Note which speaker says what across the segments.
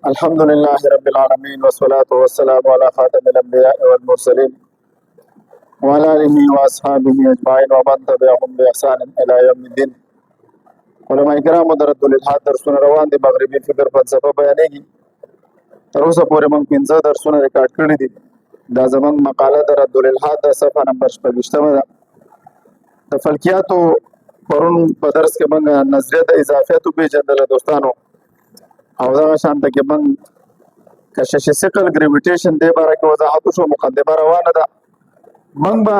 Speaker 1: الحمد لله رب العالمين والصلاة والسلام على خاتم الأنبياء والمرسلين وعلى آله وأصحابه أجمعين ومن تبعهم بإحسان إلى يوم الدين. علماء کرام درد الالحاد درسونه روان دي. مغربي فکر فلسفه بیانېږي. تر اوسه پورې موږ 15 درسونه ریکارډ کړي دي. دا زموږ مقاله درد الالحاد د صفحه نمبر 28 ده. د فلکیاتو پرون په درس کې موږ نظریه د اضافیاتو پیژندله دوستانو، او دغه شانته کې موږ کشش ثقل ګریویټیشن دې باره کې وضاحت وشو. مقدمه روانه ده. موږ به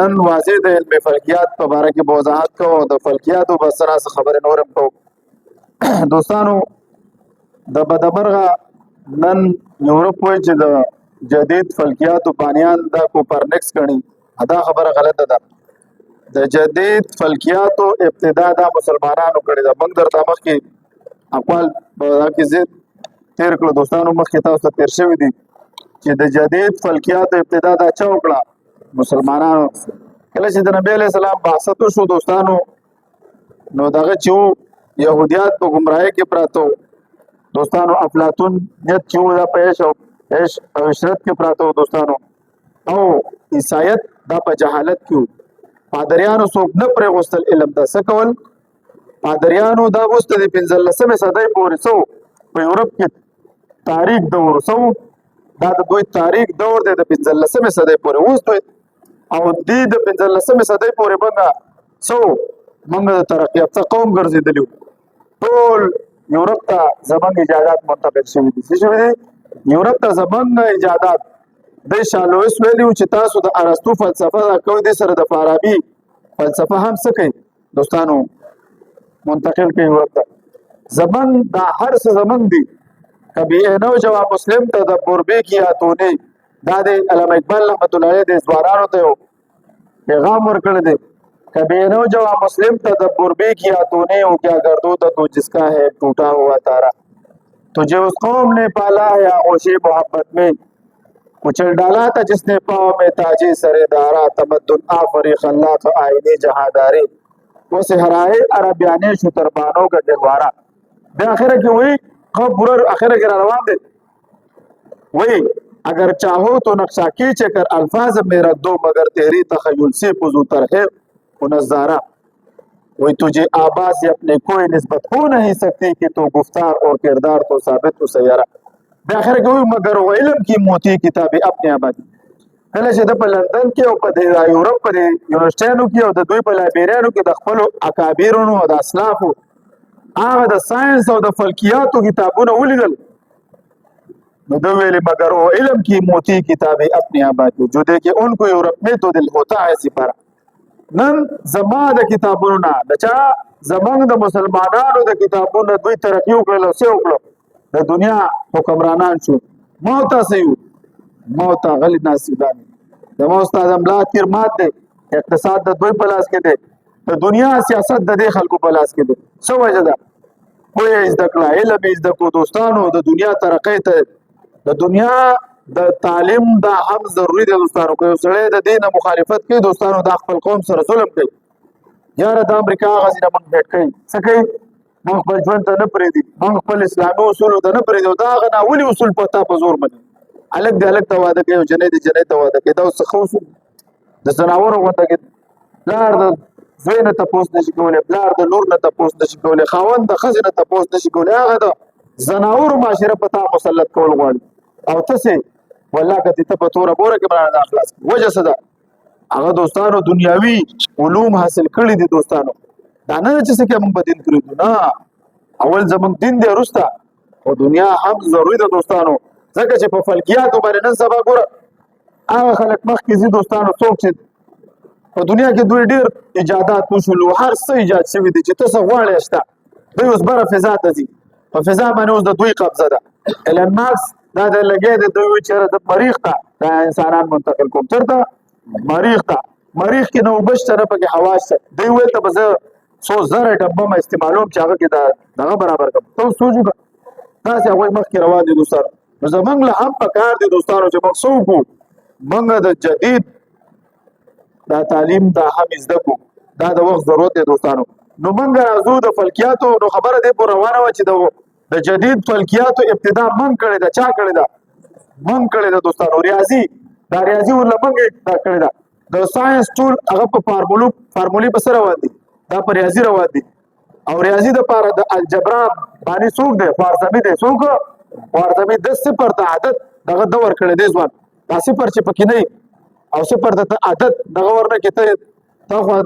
Speaker 1: نن واضح د علم فلکیات په باره کې به وضاحت کوو. د فلکیاتو به څه ناڅه خبرې نور هم کوو. دوستانو د بدمرغه نن یورپ وایي چې د جدید فلکیاتو بانیان د کوپرنیکس ګڼي. دا خبره غلطه ده. د جدید فلکیاتو ابتدا د مسلمانانو کړې ده. موږ درته مخکې اقوال په دا کې زه تیر کړو دوستانو، مخکې تاسو ته تیر شوي دي چې د جدید فلکیاتو ابتدا دا چا وکړه؟ مسلمانانو. کله چې د نبی علیه السلام بعثت وشو دوستانو، نو دغه چې و یهودیات په ګمراهۍ کې پراته و دوستانو. افلاطون نیت چې و دا په عیش او عشرت کې پراته و دوستانو، او عیسایت دا په جهالت کې و. پادریانو څوک نه پرېغوستل علم ته. څه کول؟ پادریانو دا غوسته د 15مې صدۍ پورې څه په یورپ کې تاریخ دور څه، دا د دوی تاریخ دور دی د 15مې صدۍ پورې. اوس دوی او دې د 15مې صدۍ پورې موږ د ترقي یافته قوم ګرځېدلي وو. ټول یورپ ته زموږ ایجادات منتقل شوي دي. څه شوي دي؟ یورپ ته زموږ ایجادات. د شالویس ویلي وو چې تاسو د ارسطو فلسفه دا کوئ، دې سره د فارابي فلسفه هم څه کوي دوستانو؟ منتقل کوي یورپ ته. زموږ دا هر څه زموږ دي. کبھی نو جواب مسلم تدبر بے کیا تو نے دا د علامه اقبال رحمت الله علیه د ځوانانو ته پیغام ورکړی دی. کبھی نو جواب مسلم تدبر بے کیا تو نے او کیا گردو تو جس کا ہے ٹوٹا ہوا تارا، تجھے اس قوم نے پالا ہے آغوش محبت میں، کچل ڈالا تھا جس نے پاؤں میں تاجی سر دارا، تمدن آفری خلاق آئینی جہانداری، وہ صحرائے عربیانے شتربانوں کا جلوارا. بے آخرہ کی ہوئی خوب برا آخرہ کی روان دے وہی اگر چاہو تو نقشہ کھینچے کر الفاظ میں رکھ دو، مگر تیری تخیل سے فزوتر ہے وہ نظارہ. وہی تجھے آبا سے اپنے کوئی نسبت ہو نہیں سکتی کہ تو گفتار اور کردار تو ثابت تو سیارہ. بے آخرہ کی ہوئی مگر وہ علم کی موتی کتاب اپنے آبادی. کله چې د په لندن کې او په د یورپ په یونیورسيټانو کې او د دوی په لایبرریانو کې د خپل اکابرونو او د اسلافو هغه د ساينس او د فلکیاتو کتابونه ولیدل، نو دوی ویلي مگر وہ علم کی موتی کتابیں اپنے آبادی جو دیکھے ان کو یورپ میں تو دل ہوتا ہے سپارہ. نن زما د کتابونو نه د چا زمونږ د مسلمانانو د کتابونو دوی ترقي وکړل او څه وکړو؟ د دنیا حکمرانان شو. موت سيو موت غلی ناسیدان د مو استاد املا تیرمات دی. اقتصاد د دوی په لاس کې دی، د دنیا سیاست د دې خلکو په لاس کې دی. څه وجه ده؟ کوی زده کړه، علم زده کو دوستانو. د دنیا ترقی ته د دنیا د تعلیم دا هم ضروری دی دوستانو. که یو سړی د دین مخالفت کوي دوستانو، دا خپل قوم سره ظلم کوي. یاره د امریکا غزي نه موږ هټ کوي. څه کوي؟ موږ خپل ژوند ته نه پرېږدي، موږ خپل اسلامي اصولو ته نه پرېږدي. دا هغه ناولي اصول په تا په زور مني. هلک د هلک ته واده کوي او جنۍ د جنۍ ته واده کوي. دا اوس څه ښه اصول د ځناورو غونډه کې پلار د زوی نه تپوس نشي کولی، پلار د لور نه تپوس نشي کولی، خاوند د ښځې نه تپوس نشي کولی. هغه د ځناورو معاشره په تا مسلط کول غواړي. او تاسې والله که ته په توره بوره کې به خلاص کړي. وجه څه ده؟ هغه دوستانو دنیاوي علوم حاصل کړي دي دوستانو. دا نه چې څه کې موږ په دین پرېږدو، نه. اول زموږ دین دی وروسته، او دنیا هم ضروري ده دوستانو. ځکه چې په فلکیاتو باندې نن سبا ګوره هغه خلک مخکې ځي دوستانو، څوک چې په دنیا کې دوی ډېر ایجادات وشولو، هر څه ایجاد شوي دي چې ته څه غواړې شته. دوی اوس بره فضا ته ځي، په فضا باندې اوس د دوی قبضه ده. ایلن ماسک دا د لګیا دی، دوی وایي چېرې د مریخ ته دا انسانان منتقل کوم. چېرته؟ مریخ ته. مریخ کې نه اوبه شته نه پکې هوا شته. دوی ویل ته به زه 100,000 ډبه استعمالوم چې هغه کې دغه برابر کړم. ته اوس سوچ وکړه، داسې هغوی مخکې روان دي دوستانو. نو زموږ له هم پکار دي دوستانو چې موږ څه وکړو؟ موږ د جدید دا تعلیم دا هم زده کړو. دا د وخت ضرورت دی دوستانو. نو موږ راځو د فلکیاتو. نو خبره دې پورې روانه وه چې د د جدید فلکیاتو ابتدا من کړی دا چا کړی دا من کړی دا دوستانو ریاضي دا ریاضي ولله منګه دا کړی دا د ساينس ټول هغه په فارمولي په سره روان دي دا په ریاضي روان دي او ریاضي د پاره د الجبرا باندې څوک دی خوارزمي دی څوک خوارزمي د صفر د عدد دغه دور کړی دی ځوان دا صفر چې پکې نه او صفر د عدد دغه ورنه کې ته خو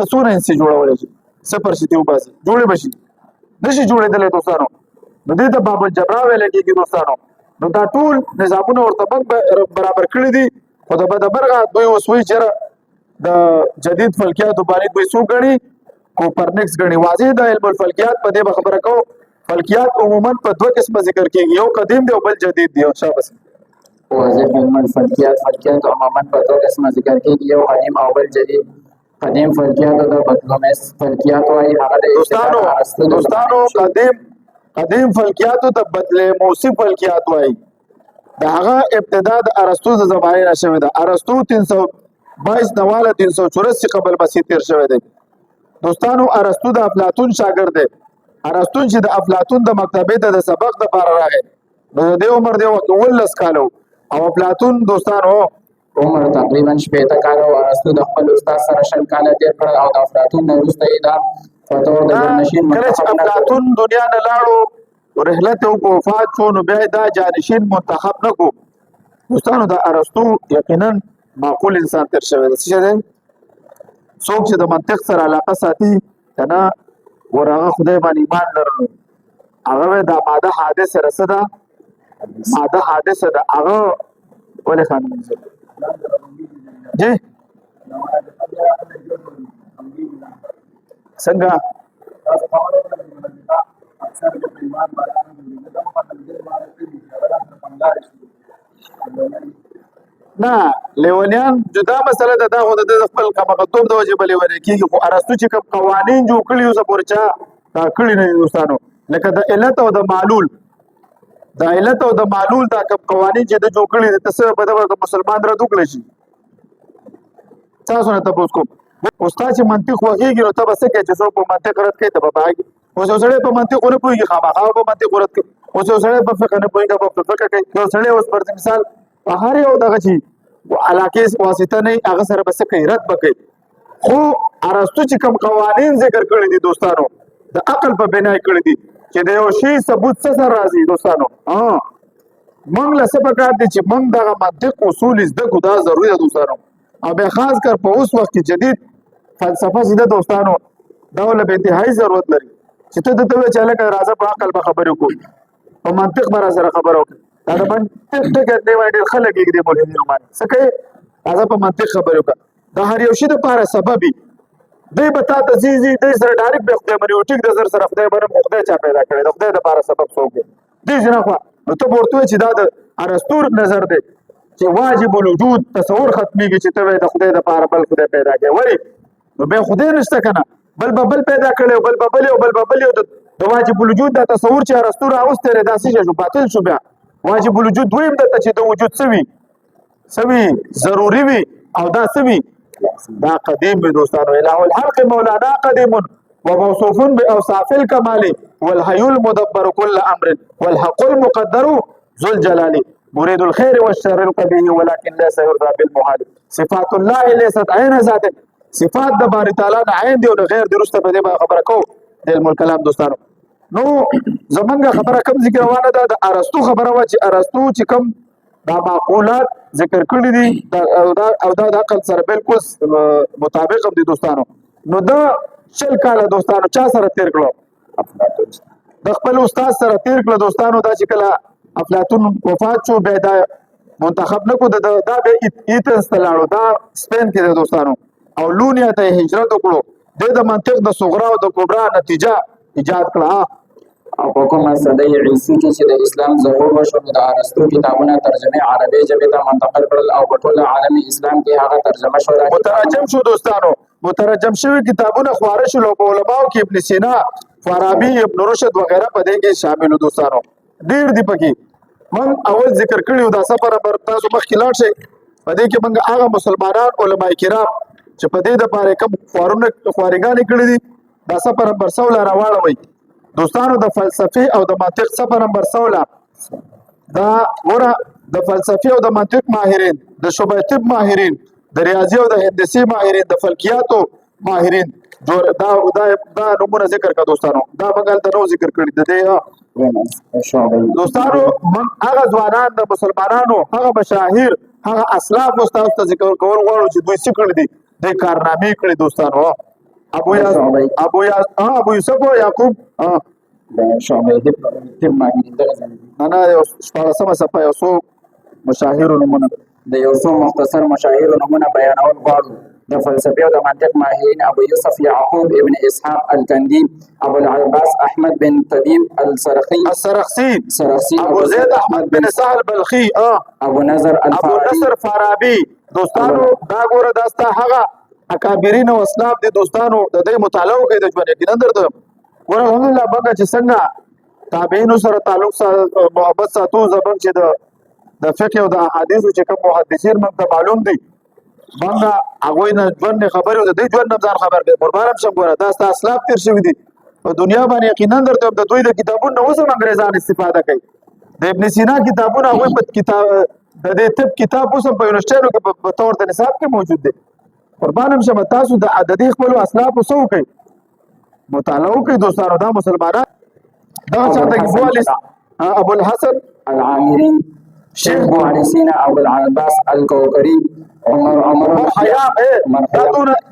Speaker 1: تاسو نه انسي جوړولای شي صفر شي ته وباسي جوړې بشي نشي جوړېدل دوستانو نو دې ته باب الجبرا ویل کېږي دوستانو نو دا ټول نظامونه ورته برابر کړی دي خو د بدبرغه دوی وسوي چې د جدید فلکیاتو باندې دوی څو غړي کوپرنیکس غړي واضح د علم الفلکیات په دې خبره کو فلکیات عموما په دوه قسمه ذکر کېږي یو قدیم دی او بل جدید دی شاباس
Speaker 2: واضح علم الفلکیات عموما په دوه قسمه ذکر کېږي یو قدیم او بل جدید قدیم فلکیات د بدلومس فلکیات وايي هغه
Speaker 1: دوستانو قدیم فلکیات ته بدلومس فلکیات وايي دا هغه ابتدا د ارسطو د زمانه را شوی ده ارسطو 322 نواله 384 قبل مسیح تیر شوی دی دوستانو ارسطو د افلاطون شاګرد دی ارسطو چې د افلاطون د مکتبې د سبق د بار راغی نو د عمر دی ولس کالو او افلاطون دوستانو
Speaker 2: عمر تقریبا 80 کال او ارسطو د خپل استاد سره شل کال تیر کړ او د افلاطون نه وروسته دا فتور د جانشین
Speaker 1: کله چې افلاطون دنیا نه لاړو رحلت او وفات شو نو بیا دا جانشین منتخب نکو دوستانو د ارسطو یقینا معقول انسان تر شوی دی چې څوک چې د منطق سره علاقه ساتي کنه ورغه خدای باندې ایمان لرلو هغه د ماده حادثه رسده ماده حادثه د هغه ولې خانم جی څنګه نه لیونیان جدا مسله ده دا خو د خپل کمقتوب د وجه بلې ورې کېږي خو ارسطو چې کوم قوانین جوړ کړي اوس پورې چا دا کړي نه دوستانو لکه د علت او د معلول د علت او د معلول دا کوم قوانین چې د جوړ کړي د تسبب په دغه مسلمان را دوکړي شي تاسو نه تاسو کوم استاد چې منطق وغږیږي نو تاسو څه کوي چې څو په منطق رد کوي ته به باګي اوس سره په منطق نه پوهیږي خامخا په منطق رد کوي اوس سره په فقه نه پوهیږي په فقه کوي نو سره اوس پر مثال په هر یو دغه شي علاقه واسطه نه هغه سره بس کوي رد بکي خو ارسطو چې کوم قوانین ذکر کړی دي دوستانو د عقل په بنا کړی دي چې د یو شی ثبوت سره راځي دوستانو موږ له څه پکار دي چې موږ دغه منطق اصول زده کو دا ضروري ده دوستانو او به خاص کر په اوس وخت کې جدید فلسفه زده دوستانو دا له به انتهایی ضرورت لري چې ته د ته چاله کې راځه په عقل په خبرو کو په منطق باندې سره خبرو کو دا د منطق ټکر دی وایي ډېر خلک یې دی بولي نو باندې څه کوي راځه په منطق خبرو کو دا هر یو شی د لپاره سبب دی بتا ته زیزي د سره ډایرکټ به خدای باندې ټیک د سره خدای باندې خدای چا پیدا کړی د خدای لپاره سبب څوک دی دې ځنه خو نو ته ورته چې دا د ارسطو نظر دی چې واجب الوجود تصور ختميږي چې ته د خدای لپاره بل خدای پیدا کوي ولی نو به خدای نشته کنه بل پیدا کړي بل د واجب الوجود د تصور چې ارسطو راوستره داسې شو باطل شو بیا واجب الوجود دویم د چې د وجود سوي ضروري وي او دا سوي دا قدیم به دوستانو الہ الحق مولانا قدیم وموصوف باوصاف الكمال والحي المدبر كل امر والحق المقدر ذو الجلال مريد الخير والشر القبيح ولكن ليس يرضى بالمحال صفات الله ليست عين ذات صفات د باری تعالی نه عین دی او غیر دی رسته په دې خبره کو د علم الكلام دوستانو نو زمونږه خبره کم ذکر روانه ده د ارسطو خبره وا چې ارسطو چې کم دا معقولات ذکر کړی دي او دا د عقل سره بالکل مطابق دي دوستانو نو دا شل کاله دوستانو چا سره تیر کړو د خپل استاد سره تیر کړو دوستانو دا چې کله افلاطون وفات شو به دا منتخب نکو دا به ایتنس تلاړو دا سپین کې دوستانو او لونیا ته هجرت وکړو د منطق د صغرا او د کبرا نتیجه ایجاد کړه
Speaker 2: او په کومه صدۍ عیسی کې چې د اسلام ظهور وشو د ارسطو کتابونه ترجمه عربي ژبې ته منتقل کړل او په ټول عالم اسلام کې هغه ترجمه شو
Speaker 1: مترجم شو دوستانو مترجم شوی کتابونه خواره شو په علماو کې ابن سینا فارابي ابن رشد وغیرہ په دې کې شامل دوستانو ډیر دی پکې موږ اول ذکر کړیو دا سفر پر تاسو مخکې لاړ شئ په دې کې موږ هغه مسلمانان علما کرام چې په دې د پاره کوم خوارګانې کړې دي دا سفر پر سوله راوړوي دوستانو د فلسفي او د منطق صفحه نمبر 16 دا ګوره د فلسفي او د منطق ماهرین، د شبه طب ماهرین، د ریاضي او د هندسي ماهرین، د فلکیاتو ماهرین دا نمونه ذکر کا دوستانو. دا بغل د نو ذکر کړی د دې دوستانو. من هغه ځوانان د مسلمانانو، هغه مشاهیر، هغه اسلاف استاد ته ذکر کول غواړو چې دوی څه کړی دي، د کارنامې کړی دوستانو. ابو یوسف یعقوب
Speaker 2: شعبه طب ماهرین
Speaker 1: نه یو شپاړسمه صفحه یو څو مشاهیر نمونه
Speaker 2: د یو څو مختصر مشاهیر نمونه بیانول غواړو. د فلسفي او د منطق ماهرین ابو یوسف یعقوب ابن اسحاق الکندی، ابو العباس احمد بن طبیب السرخسی،
Speaker 1: ابو زید احمد بن سهل بلخی،
Speaker 2: ابو نصر
Speaker 1: فارابی. دوستانو دا ګوره دا ستا هغه اکابرین او اسلاف دي دوستانو، د دې مطالعه کوي د ژوند یقینا درته ګوره الحمدلله بګه چې څنګه تابعینو سره تعلق محبت ساتو، زمونږ چې د فقه او د احادیثو چې کوم محدثین موږ ته معلوم دي، موږ هغوی نه ژوند خبرې او د دې ژوند نه ځان خبر دی. قربان هم شم ګوره دا ستا اسلاف تېر شوي دي په دنیا باندې. یقینا درته د دوی د کتابونو نه اوس هم انګریزان استفاده کوي. د ابن سینا کتابونه هغوی په کتاب د دې طب کتاب اوس هم په یونیورسټیانو کې په طور د نصاب کې موجود دی. قربان هم شم تاسو د دې خپلو اسلافو څه وکړئ، مطالعه وکړئ دوستانو. دا مسلمانان دغه چاته کې ابو الحسن
Speaker 2: العامري، شیخ ابو علي سینا، ابو العباس الکوکری، عمر
Speaker 1: حیام.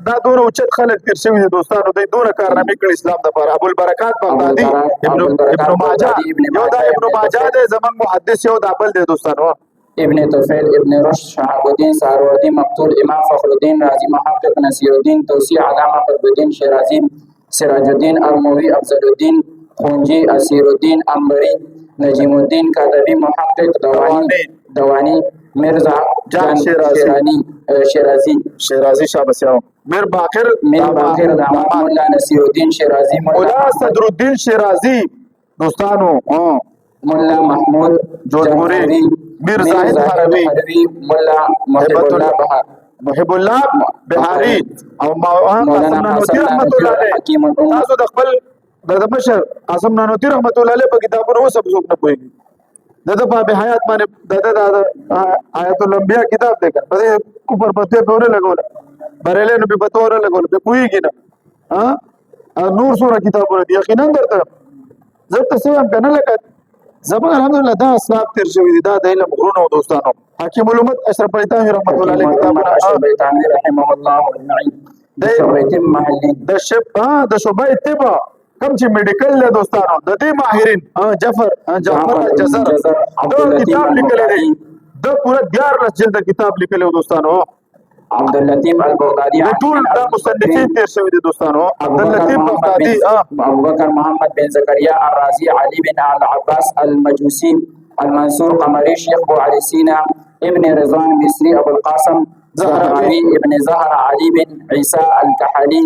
Speaker 1: دا دونه اوچت خلک تیر شوي دي دوستانو، دوی دونه کارنامې کړي اسلام دپاره. ابو البرکات بغدادي، ابن ماجه، یو دا ابن ماجه دی زموږ محدث، یو دا بل دی دوستانو.
Speaker 2: ابن طفیل، ابن رشد، شهاب الدین سهروردی مقتول، امام فخر الدین رازی، محقق نصیر الدین توسی، علامه قطب الدین شیرازی، سراج الدین ارموی، افضل الدین خونجی، اسیر الدین انبری، نجیم الدین کاتبی، محقق دوانی، مرزا جان شیرازی شابسیاو، میر باقر داماد، مولا نصیر الدین شیرازی، مولا صدر الدین شیرازی دوستانو، مولا محمود جودپوری، میر زاہد حربی، مولا محب الله بهاری او مولانا نانوتی رحمت الله علیه. تاسو د خپل د مشر اعظم نانوتی رحمت الله علیه په کتابونو اوس هم څوک نه پوهېږي. د په حیات باندې د آیت الانبیاء کتاب دی کنه، په دې کوپر پته په ور لګول بریلې نو په پته ور لګول په پوهېږي نه. نور سوره کتابونه دي یقینا درته زه څه هم کنه لکه زموږ الحمدلله دا اسلاف تیر شوي دي. دا د علم غرونه دوستانو. حکیم الامت اشرف علي طاهر رحمت الله علیه کتابونه رحمه الله اجمعین د شبه طب محلي د شبه طب کوم چې میډیکل له دوستانو د دې ماهرین جعفر الجزر دا کتاب لیکلی دی، د پوره 14 جلد کتاب لیکلی دوستانو. عبداللطیف البغدادي ټول دا مصنفین تیر شوي دي دوستانو. عبداللطیف بغدادي، ابوبکر محمد بن زکریا الرازی، علي بن العباس المجوسي، المنصور قمري، شيخ ابو علي سينا، ابن رضوان مصري، ابو القاسم زهراوي، ابن زهر، علي بن عيسى الكحلي،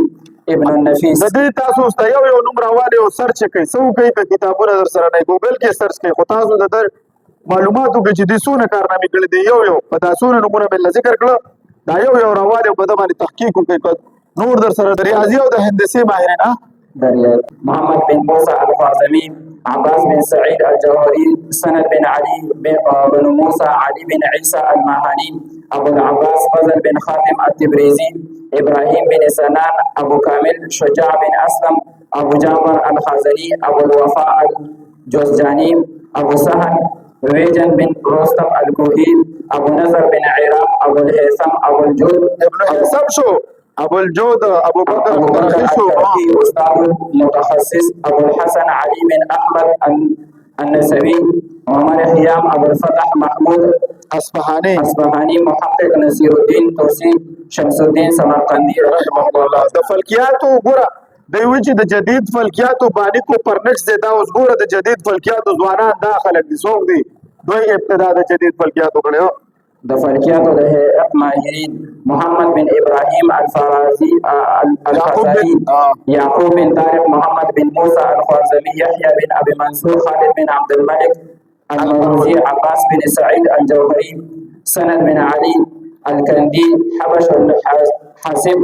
Speaker 2: ابن النفيس.
Speaker 1: د دې تاسو ته یو نوم راوالي او سرچ کوي، څو کوي په کتابونو در سره نه ګوګل کې سرچ کوي، خو تاسو د معلوماتو کې چې د سونه کارنامې کړي دي یو په تاسو نه نمونه بل ذکر کړو، دا یو راوالي په دغه باندې تحقیق وکړي. نور در سره د ریاضي او د هندسي ماهرین
Speaker 2: محمد بن موسى الخوارزمي، عباس بن سعيد الجوهري، سند بن علي بن موسى، علي بن عيسى المهاني، ابو العباس فضل بن خاتم التبريزي، ابراهيم بن سنان، ابو كامل، شجاع بن اسلم، ابو جعفر الخازني، ابو الوفاء الجوزجاني، ابو سهل ويجن بن رستم الكوهي، ابو نصر بن عراق، ابو الهيثم، ابو الجود
Speaker 1: ابن هيثم شو ابو الجود، ابو بكر
Speaker 2: الكرخي استاذ متخصص، ابو الحسن علي بن احمد النسوي، عمر حيام، ابو الفتح محمود اصفهاني، محقق نصیر الدین توسی، شمس الدین سمرقندی رحمه الله.
Speaker 1: د فلکیاتو ګوره دوی وایي چې د جدید فلکیاتو باندې کو پرنکس دی. دا اوس ګوره د جدید فلکیاتو ځوانان دا خلک دي، څوک دي دوی ابتدا د جدید فلکیاتو کړی.
Speaker 2: د فلکیاتو د هیئت ماهرین محمد بن ابراهیم الفارازی الفازاری، یعقوب بن طارق، محمد بن موسى الخوارزمي، يحيى بن ابي منصور، خالد بن عبد الملك المروزي، عباس بن سعيد الجوهري، سند بن علي الكندي، حبش الحاسب،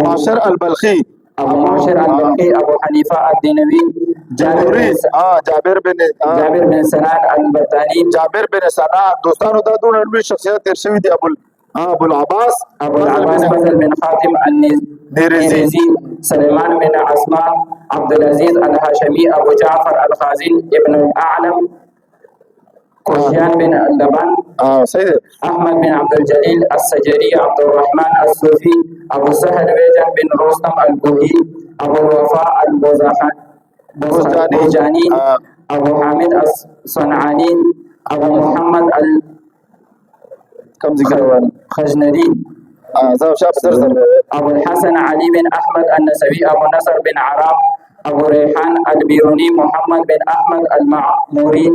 Speaker 1: معشر البلخي،
Speaker 3: ابو معشر البلخي، ابو حنیفه الدینوی،
Speaker 2: جابر بن
Speaker 3: سنان البطانی،
Speaker 2: جابر بن سنان. دوستانو دا دونه لوی شخصیت تیر شوي دي. ابو العباس
Speaker 3: فضل بن خاتم النيرزي، سليمان بن عصمة، عبد العزيز الهاشمي، ابو جعفر الخازن، ابن الاعلم، كوشيان بن اللبن، احمد بن عبد الجليل السجري، عبد الرحمن الصوفي، ابو سهل ويجن بن رستم الكوهي، ابو الوفاء البوزجاني، ابو حامد الصنعاني، ابو محمد الخجنري، ابو الحسن علي بن احمد النسوي، ابو نصر بن عرام، ابو ريحان البيروني، محمد بن احمد المعموري،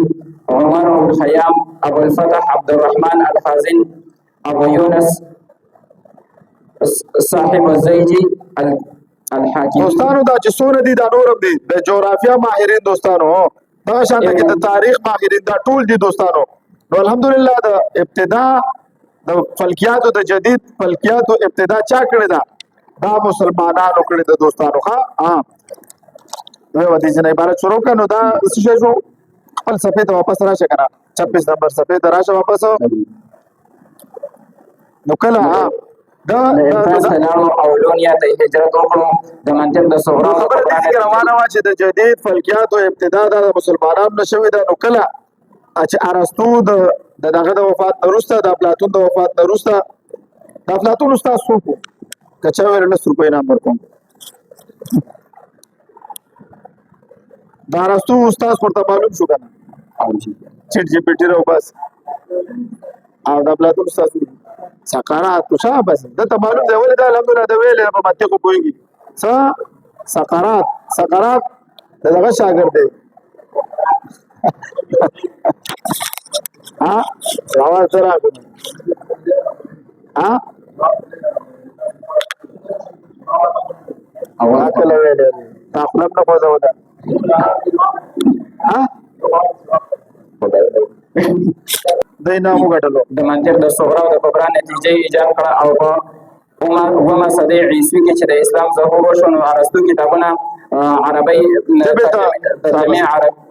Speaker 3: عمر الخيام، ابو الفتح عبد الرحمن الخازن، ابو يونس صاحب الزيجي الحاکم.
Speaker 2: دوستانو دا چې څونه دي دا نورم دي د جغرافیا ماهرین دوستانو، دا شان کې د تاریخ ماهرین دا ټول دي دوستانو. نو الحمدلله د ابتدا د فلکیاتو د جدید فلکیاتو ابتدا چا کړی دا مسلمانانو کړی د دوستانو. ها نو ودی جن عبارت شروع کړو دا څه شی جو خپل صفحه ته واپس راشه کنه 26 نمبر صفحه ته راشه واپس. نو کله
Speaker 3: دا سلام اولونیا ته هجرت وکړو د منطق د صغرا
Speaker 2: خبره دې روانه وا چې د جدید فلکیاتو ابتدا د مسلمانانو نشوي دا. نو کله چې ارسطو دغه د وفات وروسته د افلاطون د وفات وروسته د افلاطون استاد څوک کچا ویل نه سر په نام ورکوم دا ارسطو استاد ورته معلوم شو کنه چټ جی پی ټی راو بس او د افلاطون استاد سقرات تو شابه بس دا معلوم دی ولې دا الحمدلله د ویل په منطق کویږي سقرات دغه شاګرد دی. ها راوړ سره ها او اکل ویل تا خپل نه پوهه ودا ها دینا وګټلو
Speaker 3: د منطق د صغرا د کبرا نتیجې ایجاد کړه او په ومه صدې عیسوي کې چې د اسلام ظهور وشو نو ارسطو کتابونه عربی ترجمه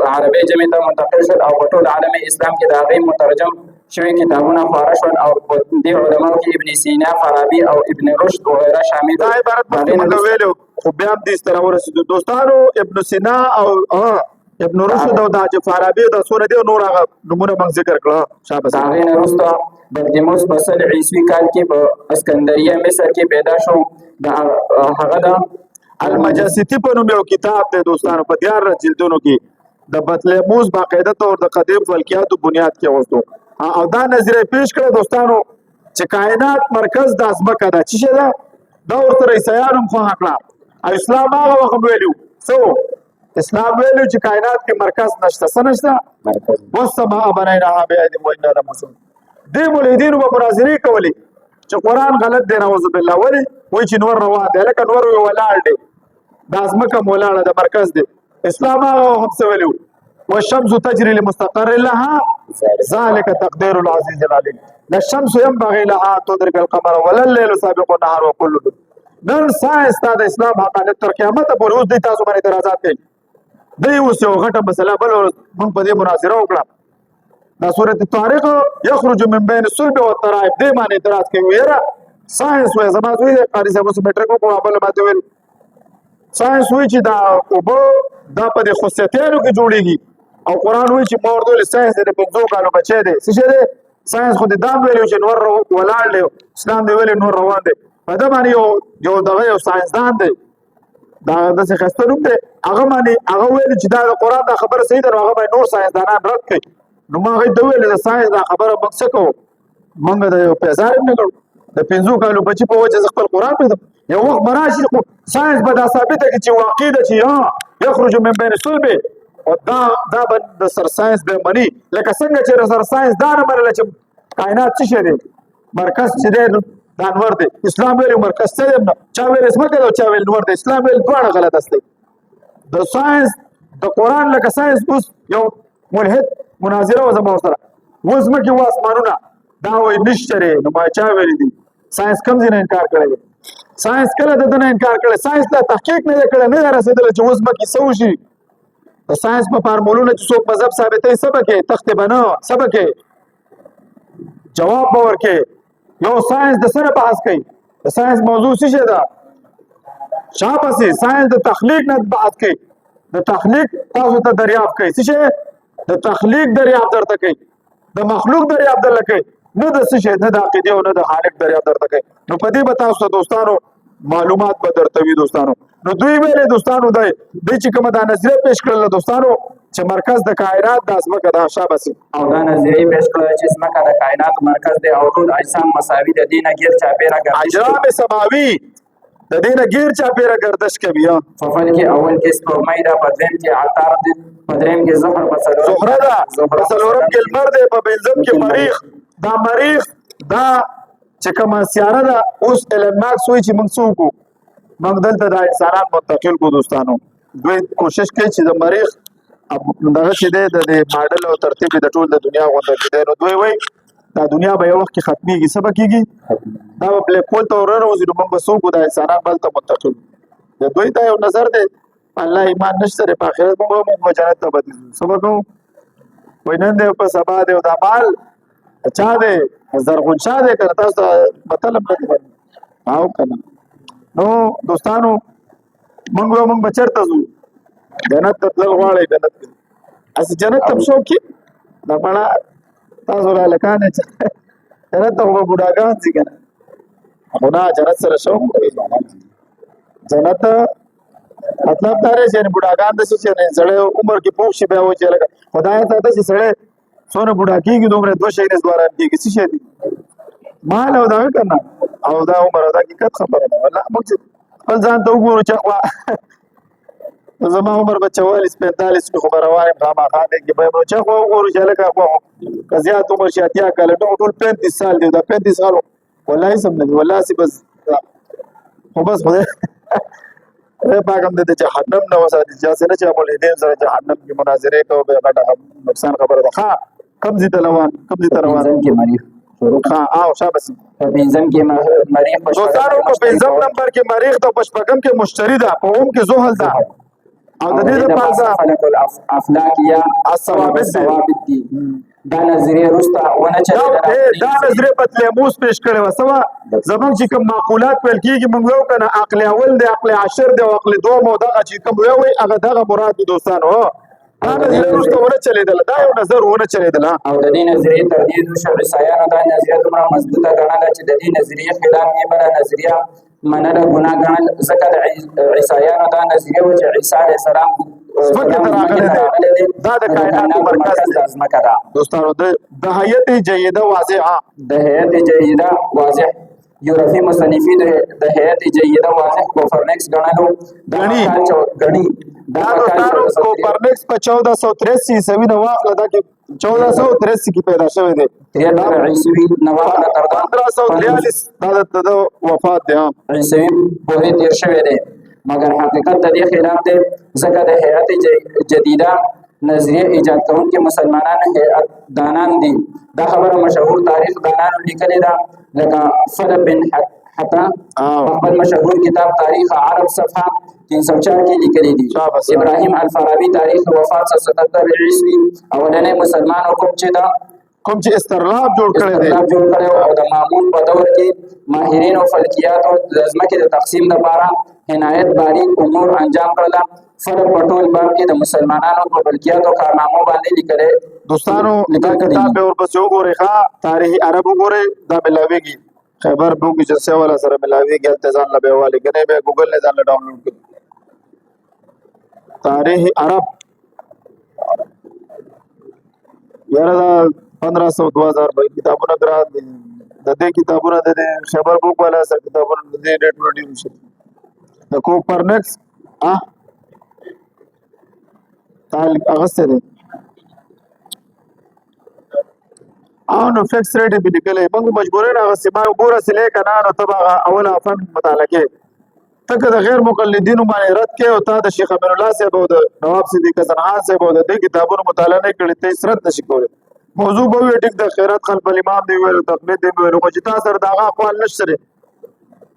Speaker 3: عربی جمع ته منتقل شول او په ټول عالم اسلام کې د هغې مترجم شوي کتابونه خپاره شول او په دې علماو کې ابن سینا، فارابي او ابن رشد وغیره شامل دي.
Speaker 2: دا عبارت مخکې ویلو خو بیا هم دې سره ورسېدو دوستانو. ابن سینا او ابن رشد او د فارابي د سونه دی نور هغه نمونه موږ ذکر کړه. شابه
Speaker 3: د هغې نه وروسته بطلیموس په 100 عیسوي کال کې په اسکندریه مصر کې پیدا شو. د هغه د
Speaker 2: المجاسیتی په نوم یو کتاب دی دوستانو په 11 جلدونو کې د بطلیموس باقاعده طور د قدیم فلکیاتو بنیاد کې وستو او دا نظریه پیش کړه دوستانو چې کائنات مرکز د ځمکه ده. چې شه دا ورته عیسایانو خو حقلا او اسلام هغه وخت ویلو اسلام ویلو چې کائنات کې مرکز نشته سنشته والسماء بنيناها بأيد وإنا لموسون. دې مولدینو په مناظرې کولې چې قرآن غلط دی نعوذ بالله ولی وایي چې نور روان دی لکه نور ولاړ دی دا ځمکه مولاړه د مرکز دی. اسلام هغه هم څه ویلو والشمس تجري لمستقر لها ذلك تقدير العزيز العليم. لا الشمس ينبغي لها ان تدرك القمر ولا الليل سابق النهار وكل نن ساينس د اسلام حقانیت تر قیامت پورې اوس د تاسو باندې اعتراضات کوي. دی اوس یو غټه مسله بل موږ په دې مناظره وکړه دا سورۃ طارق یخرج من بین الصلب والترائب دې باندې اعتراض کوي. یاره ساينس وایي زما دوی د قاری صاحب سره میټریک په بل باندې ویل ساينس وایي چې دا اوبه دا په دې خصوصیتونو کې جوړیږي او قرآن وایي چې مور دول ساينس د 5 کالو بچی دی. څه شي دی ساينس خو دې دا ویلو چې نور ولاړ دی اسلام دی ویل نور روان دی په دا باندې یو دغه یو ساينسدان دی دا د څه خستلوم دی هغه باندې هغه ویل چې دا د قرآن دا خبره صحیح ده هغه باندې نور ساينسدانان رد کړي. نو ما غي د ویل د ساينس دا خبره مقصد کو مونږ د یو پیزار نه کړو د 5 کالو بچی په وجه خپل قرآن په یو وخت براشي ساينس به دا ثابته کړي چې واقع ده چې یخرج من بین الصلب او دا د سر ساينس به مني لکه څنګه چې سر ساينس دا نه منل چې کائنات څه شي مرکز چې دی دا نور دی. اسلام ویل مرکز څه دی چا ویل اسمه کړو چا ویل نور دی. اسلام ویل دواړه غلط است. د ساينس د قرآن لکه ساينس اوس یو ملحد مناظره و زموږ سره وزمه کې واسمانونه دا وایي نشته نو ما چا ویل دي ساينس کم ځای نه انکار کړی
Speaker 1: ساينس کله د دنه انکار کړي ساينس لا تحقیق نه کړي نه رسیدل چې اوس به کیسه وشي د ساينس په فارمولونو چې څوک مذهب ثابتې سبق کې تخت بنا سبق کې جواب باور کې یو ساينس د سره بحث کوي د ساينس موضوع څه ده شاباسي ساينس د تخلیق نه بحث کوي د تخلیق تاسو ته دریافت کوي څه د تخلیق دریافت درته کوي د مخلوق دریافت درته کوي نه د څه شي نه د عقیده او نه د خالق دریافت درته کوي نو په دې به تاسو دوستانو معلومات به درته وي دوستانو نو دوی ویلې دوستانو د چې کومه دا نظریه پیش کړل دوستانو چې مرکز د کائنات د ځمکه د شاباسي
Speaker 3: او دا نظریه پیش کړل چې ځمکه د کائنات مرکز دی او ټول اجسام مساوي د دینه غیر چاپیره ګرځي
Speaker 1: اجرام سماوي د دینه غیر چاپیره گردش کوي
Speaker 3: ففل کې اول کې سپوږمۍ دا په دویم کې عطارد دی په دریم کې زهر په
Speaker 1: زهره ده په څلورم کې لمر دی په پنځم کې مریخ دا مریخ دا چې کومه سیاره ده اوس ایلن ماسک وایي چې موږ څوک موږ دلته د انسانان منتقل کو دوستانو دوی کوشش کوي چې د مریخ دغه چې دی د ماډل او ترتیب د ټول د دنیا غونډه کې نو دوی وایي دا دنیا به یو وخت کې ختميږي سبا کېږي دا به بلیک هول ته ورنوځي نو موږ به څوک د انسانان بل ته منتقل د دوی دا یو نظر دی الله ایمان نشته په آخرت موږ جنت ته بدلو سبا کوو وینن دی په سبا دی او د مال چا دی زرغون چا دی کنه تاسو مطلب نه دی او کنه نو دوستانو موږ بچرته زو جنت ته تل غواړي جنت اس جنت تم شو کې دا بڑا تاسو را لکانه چې جنت ته وګ بډاګان دي کنه خدا جنت سره شو جنت مطلب دا رې چې بډاګان د څه نه زړه عمر کې پوښ شي به و چې لګا خدای ته د چې سره سونه بډا کېږي دومره دوه شي نه دواره کېږي څه شي دي مال او دا کنه او دا عمر دا حقیقت خبره ده والله موږ خپل ځان ته وګورو چې زما عمر به 44 45 کې خبره وایم خامخا دې کې به نو چې خو وګورو چې لکه خو قضیات عمر شاتیا کله ټول 35 سال دی دا 35 سال والله سم نه والله سي بس خو بس خدای پاکم دې جهنم نه وساتي چې نه چې مولدین سره جهنم کې مناظره کوي به غټه نقصان خبره ده ها کم زی تلوان
Speaker 3: کې مریخ
Speaker 1: ها او شابسي
Speaker 3: په پنځم کې مریخ په
Speaker 1: دوستانو په پنځم نمبر کې مریخ ته په شپږم کې مشتری ده په اوم کې زحل ده او د دې لپاره
Speaker 3: فلک الافلاک یا الثوابت دي دا نظریه رستا ونه چي
Speaker 1: دا نظریه په تلموس پیش کړي وسوه زمونږ چې کوم معقولات پیل کیږي موږ یو کنه عقل اول دی عقل عشر دی او عقل دوم او دغه چې کوم وي هغه دغه مراد دي دوستانو دا نظریه رستا ونه چلیدل دا یو نظر ونه چلیدل
Speaker 3: او د دې نظریه تردید شو عیسایانو دا نظریه دومره مضبوطه ګڼله چې د دې نظریه خلاف یې بل نظریه منله ګناه ګڼل ځکه د عیسایانو دا نظریه و چې عیسی علیه السلام
Speaker 1: دا د کائنات مرکز د
Speaker 3: ځمکه ده
Speaker 1: دوستانو د هیئت جیده واضحه
Speaker 3: د هیئت جیده واضح یورپی مصنفین د هیئت جیده واضح کوپرنیکس ګڼلو
Speaker 1: غني
Speaker 3: دا
Speaker 1: دوستانو کوپرنیکس په 1483 عیسوي د واخله دا کې 1483 کې پیدا شوی دی
Speaker 3: 13 عیسوي نو واخله تر
Speaker 1: 1543 دا د وفات دی
Speaker 3: عیسوي پورې تیر شوی دی مگر حقیقت د دې خلاف دی ځکه د هیئت جدیده نظریه ایجاد کوونکي مسلمانان هیئت دانان دي دا خبره مشهور تاریخ دانانو لیکلې ده لکه فضل بن حتا خپل مشهور کتاب تاریخ عرب صفحه 304 کې لیکلي دي ابراهیم الفارابي تاریخ وفات 77 عیسوي اولنې مسلمان حکم چې دا
Speaker 1: کوم چې استرلاب جوړ کړی دی
Speaker 3: او د مامون په دور کې ماهرین او فلکیات او د ځمکې د تقسیم لپاره عنایت باریک امور انجام کړل فرق پټول باب کې د مسلمانانو په فلکیات او کارنامو باندې لیکلي
Speaker 1: دوستانو دا کتاب به ورپسې وګورئ ښه تاریخ عرب وګورئ دا ملاویږي خبر بو کې چې سیواله سره ملاویږي التزام لبه والی کنه به ګوګل نه ځان ډاونلوډ کړئ تاریخ عرب یاره 1500 2000 به کتابونه ګران دي د دې کتابونه د خبر بو والا سره کتابونه د دې ډیټ وړي شي د کوپرنیکس تعلق اغسطه دی نو فکس ریټ به لیکلې موږ مجبورین اغسطه ما ګوره سلې کنه نو تبع اول افن مطالعه کې تک د غیر مقلدینو باندې رد کې او تا د شیخ امین الله صاحب او د نواب صدیق حسن خان صاحب او د دې کتابونو مطالعه نه کړې ته سرت نشي کولای موضوع به ټیک د خیرات خلف الامام دی ویل تقلید دی ویل خو چې تاسو سره دغه اقوال نشته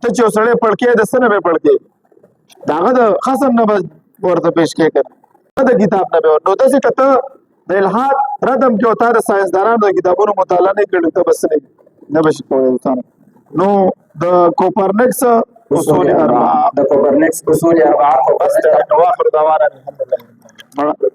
Speaker 1: ته چې سړی پړکې د سنه به پړکې داغه د خصم نه ورته پیش کې کړ د کتاب نه به نو داسې کته د الحاد ردم کې او تار ساينسدانانو د کتابونو مطالعه نه کړي ته بس نه بشي کولای نو د کوپرنیکس اصول اربعه
Speaker 3: د کوپرنیکس اصول اربعه
Speaker 1: بس واخر دعوانا الحمد لله